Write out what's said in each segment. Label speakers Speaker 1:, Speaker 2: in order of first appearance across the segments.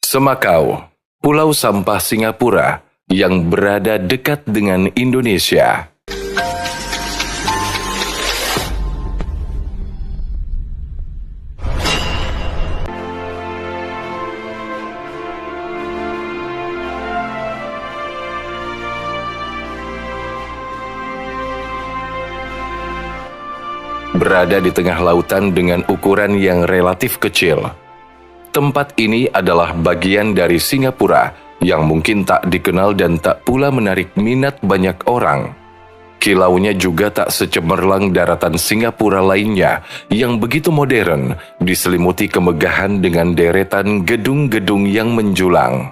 Speaker 1: Semakau, pulau sampah Singapura yang berada dekat dengan Indonesia. Berada di tengah lautan dengan ukuran yang relatif kecil. Tempat ini adalah bagian dari Singapura yang mungkin tak dikenal dan tak pula menarik minat banyak orang. Kilaunya juga tak secemerlang daratan Singapura lainnya yang begitu modern, diselimuti kemegahan dengan deretan gedung-gedung yang menjulang.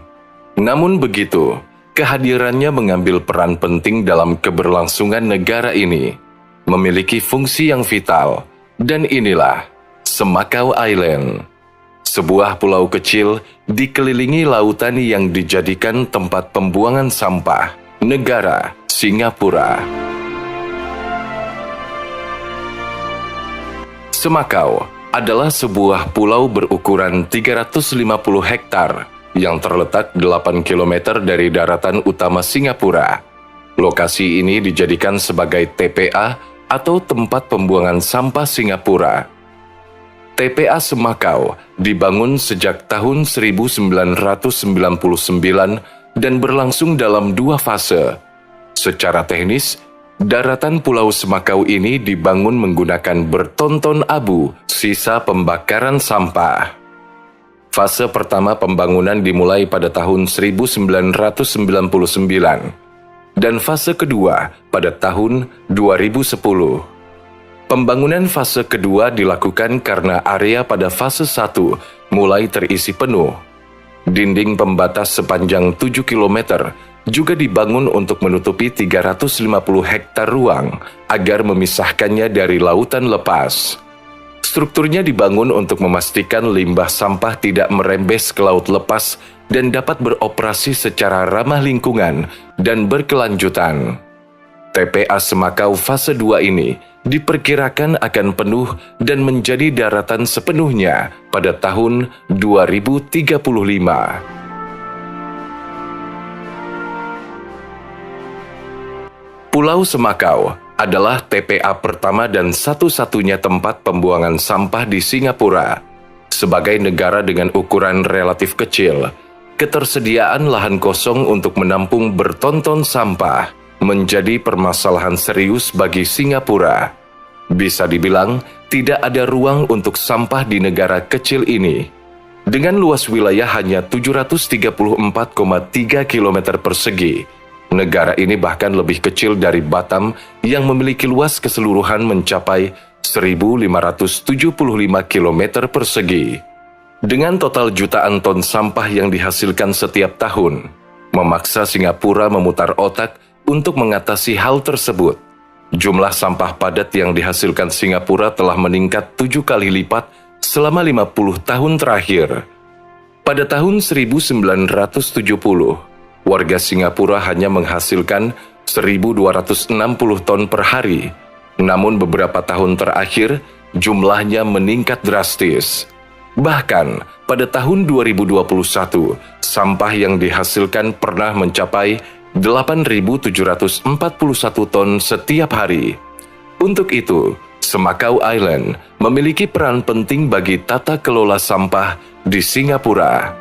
Speaker 1: Namun begitu, kehadirannya mengambil peran penting dalam keberlangsungan negara ini, memiliki fungsi yang vital, dan inilah Semakau Island. Sebuah pulau kecil dikelilingi lautan yang dijadikan tempat pembuangan sampah negara Singapura. Semakau adalah sebuah pulau berukuran 350 hektar yang terletak 8 km dari daratan utama Singapura. Lokasi ini dijadikan sebagai TPA atau tempat pembuangan sampah Singapura. TPA Semakau dibangun sejak tahun 1999 dan berlangsung dalam 2 fase. Secara teknis, daratan Pulau Semakau ini dibangun menggunakan bertonton abu sisa pembakaran sampah. Fase pertama pembangunan dimulai pada tahun 1999 dan fase kedua pada tahun 2010. Pembangunan fase kedua dilakukan karena area pada fase 1 mulai terisi penuh. Dinding pembatas sepanjang 7 km juga dibangun untuk menutupi 350 hektar ruang agar memisahkannya dari lautan lepas. Strukturnya dibangun untuk memastikan limbah sampah tidak merembes ke laut lepas dan dapat beroperasi secara ramah lingkungan dan berkelanjutan. TPA Semakau fase 2 ini diperkirakan akan penuh dan menjadi daratan sepenuhnya pada tahun 2035. Pulau Semakau adalah TPA pertama dan satu-satunya tempat pembuangan sampah di Singapura. Sebagai negara dengan ukuran relatif kecil, ketersediaan lahan kosong untuk menampung bertonton sampah menjadi permasalahan serius bagi Singapura. Bisa dibilang, tidak ada ruang untuk sampah di negara kecil ini. Dengan luas wilayah hanya 734,3 km persegi, negara ini bahkan lebih kecil dari Batam yang memiliki luas keseluruhan mencapai 1.575 km persegi. Dengan total jutaan ton sampah yang dihasilkan setiap tahun, memaksa Singapura memutar otak untuk mengatasi hal tersebut. Jumlah sampah padat yang dihasilkan Singapura telah meningkat 7 kali lipat selama 50 tahun terakhir. Pada tahun 1970, warga Singapura hanya menghasilkan 1.260 ton per hari. Namun beberapa tahun terakhir, jumlahnya meningkat drastis. Bahkan, pada tahun 2021, sampah yang dihasilkan pernah mencapai 8.741 ton setiap hari. Untuk itu, Semakau Island memiliki peran penting bagi tata kelola sampah di Singapura.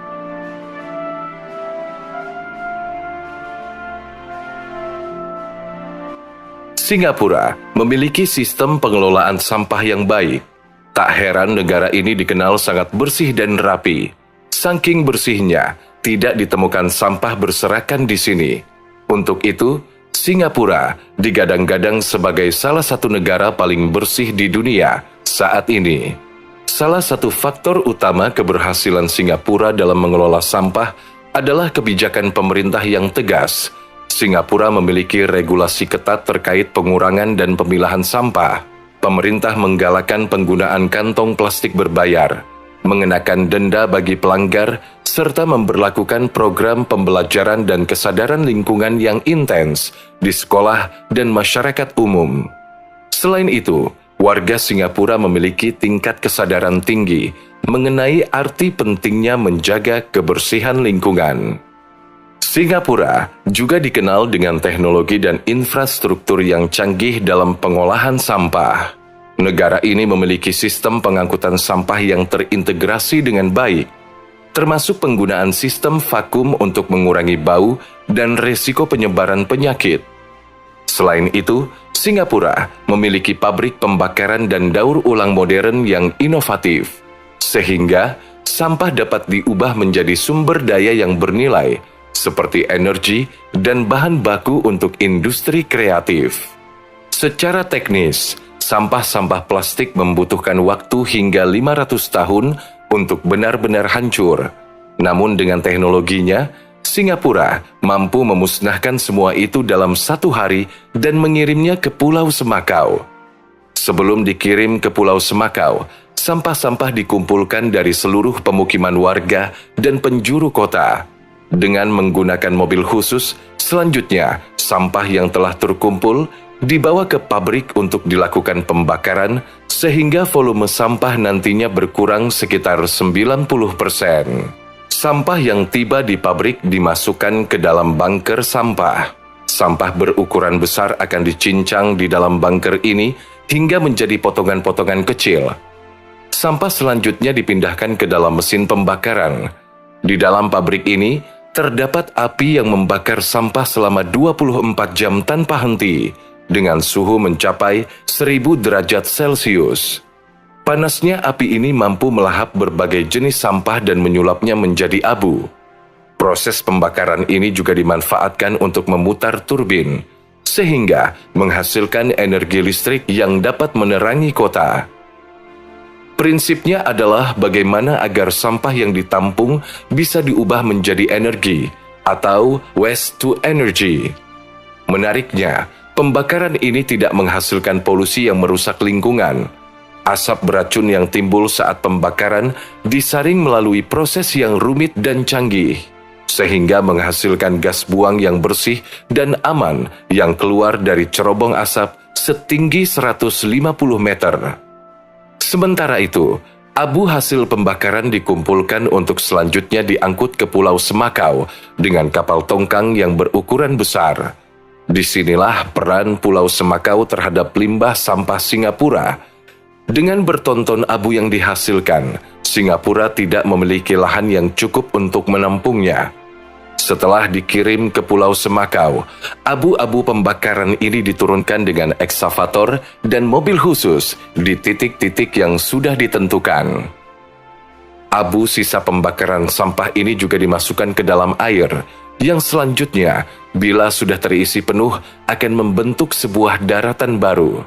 Speaker 1: Singapura memiliki sistem pengelolaan sampah yang baik. Tak heran negara ini dikenal sangat bersih dan rapi. Saking bersihnya, tidak ditemukan sampah berserakan di sini. Untuk itu, Singapura digadang-gadang sebagai salah satu negara paling bersih di dunia saat ini. Salah satu faktor utama keberhasilan Singapura dalam mengelola sampah adalah kebijakan pemerintah yang tegas. Singapura memiliki regulasi ketat terkait pengurangan dan pemilahan sampah. Pemerintah menggalakkan penggunaan kantong plastik berbayar, mengenakan denda bagi pelanggar, serta memberlakukan program pembelajaran dan kesadaran lingkungan yang intens di sekolah dan masyarakat umum. Selain itu, warga Singapura memiliki tingkat kesadaran tinggi mengenai arti pentingnya menjaga kebersihan lingkungan. Singapura juga dikenal dengan teknologi dan infrastruktur yang canggih dalam pengolahan sampah. Negara ini memiliki sistem pengangkutan sampah yang terintegrasi dengan baik, termasuk penggunaan sistem vakum untuk mengurangi bau dan resiko penyebaran penyakit. Selain itu, Singapura memiliki pabrik pembakaran dan daur ulang modern yang inovatif, sehingga sampah dapat diubah menjadi sumber daya yang bernilai, seperti energi dan bahan baku untuk industri kreatif. Secara teknis, sampah-sampah plastik membutuhkan waktu hingga 500 tahun untuk benar-benar hancur. Namun dengan teknologinya, Singapura mampu memusnahkan semua itu dalam 1 hari dan mengirimnya ke Pulau Semakau. Sebelum dikirim ke Pulau Semakau, sampah-sampah dikumpulkan dari seluruh pemukiman warga dan penjuru kota. Dengan menggunakan mobil khusus, selanjutnya sampah yang telah terkumpul dibawa ke pabrik untuk dilakukan pembakaran sehingga volume sampah nantinya berkurang sekitar 90%. Sampah yang tiba di pabrik dimasukkan ke dalam bunker sampah. Sampah berukuran besar akan dicincang di dalam bunker ini hingga menjadi potongan-potongan kecil. Sampah selanjutnya dipindahkan ke dalam mesin pembakaran. Di dalam pabrik ini, terdapat api yang membakar sampah selama 24 jam tanpa henti, dengan suhu mencapai 1000 derajat Celcius. Panasnya api ini mampu melahap berbagai jenis sampah dan menyulapnya menjadi abu. Proses pembakaran ini juga dimanfaatkan untuk memutar turbin, sehingga menghasilkan energi listrik yang dapat menerangi kota. Prinsipnya adalah bagaimana agar sampah yang ditampung bisa diubah menjadi energi, atau waste to energy. Menariknya, pembakaran ini tidak menghasilkan polusi yang merusak lingkungan. Asap beracun yang timbul saat pembakaran disaring melalui proses yang rumit dan canggih, sehingga menghasilkan gas buang yang bersih dan aman yang keluar dari cerobong asap setinggi 150 meter. Sementara itu, abu hasil pembakaran dikumpulkan untuk selanjutnya diangkut ke Pulau Semakau dengan kapal tongkang yang berukuran besar. Disinilah peran Pulau Semakau terhadap limbah sampah Singapura. Dengan bertonton abu yang dihasilkan, Singapura tidak memiliki lahan yang cukup untuk menampungnya. Setelah dikirim ke Pulau Semakau, abu-abu pembakaran ini diturunkan dengan eksavator dan mobil khusus di titik-titik yang sudah ditentukan. Abu sisa pembakaran sampah ini juga dimasukkan ke dalam air, yang selanjutnya, bila sudah terisi penuh, akan membentuk sebuah daratan baru.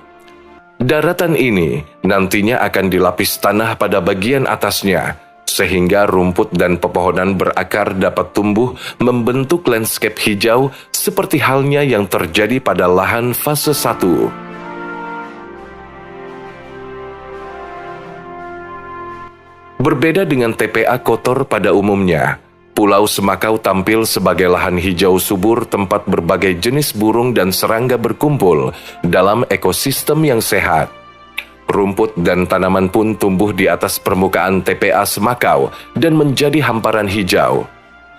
Speaker 1: Daratan ini nantinya akan dilapis tanah pada bagian atasnya, sehingga rumput dan pepohonan berakar dapat tumbuh membentuk landscape hijau seperti halnya yang terjadi pada lahan fase 1. Berbeda dengan TPA kotor pada umumnya, Pulau Semakau tampil sebagai lahan hijau subur tempat berbagai jenis burung dan serangga berkumpul dalam ekosistem yang sehat. Rumput dan tanaman pun tumbuh di atas permukaan TPA Semakau dan menjadi hamparan hijau.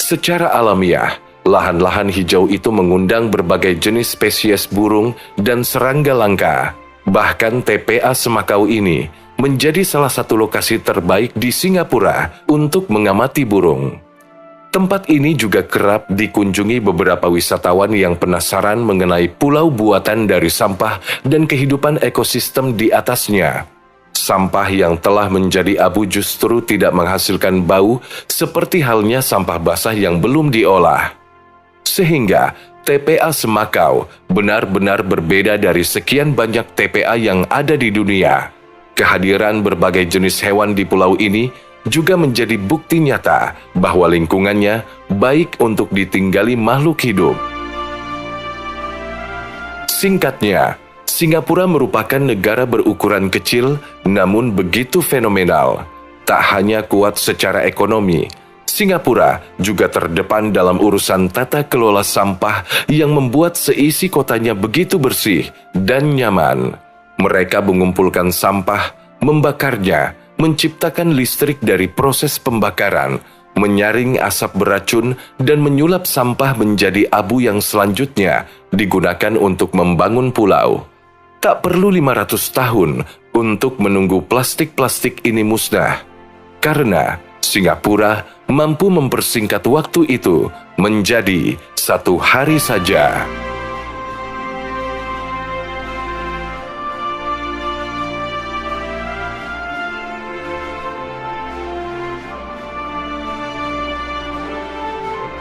Speaker 1: Secara alamiah, lahan-lahan hijau itu mengundang berbagai jenis spesies burung dan serangga langka. Bahkan TPA Semakau ini menjadi salah satu lokasi terbaik di Singapura untuk mengamati burung. Tempat ini juga kerap dikunjungi beberapa wisatawan yang penasaran mengenai pulau buatan dari sampah dan kehidupan ekosistem di atasnya. Sampah yang telah menjadi abu justru tidak menghasilkan bau seperti halnya sampah basah yang belum diolah. Sehingga TPA Semakau benar-benar berbeda dari sekian banyak TPA yang ada di dunia. Kehadiran berbagai jenis hewan di pulau ini juga menjadi bukti nyata bahwa lingkungannya baik untuk ditinggali makhluk hidup. Singkatnya, Singapura merupakan negara berukuran kecil namun begitu fenomenal. Tak hanya kuat secara ekonomi, Singapura juga terdepan dalam urusan tata kelola sampah yang membuat seisi kotanya begitu bersih dan nyaman. Mereka mengumpulkan sampah, membakarnya, menciptakan listrik dari proses pembakaran, menyaring asap beracun, dan menyulap sampah menjadi abu yang selanjutnya digunakan untuk membangun pulau. Tak perlu 500 tahun untuk menunggu plastik-plastik ini musnah, karena Singapura mampu mempersingkat waktu itu menjadi 1 hari saja.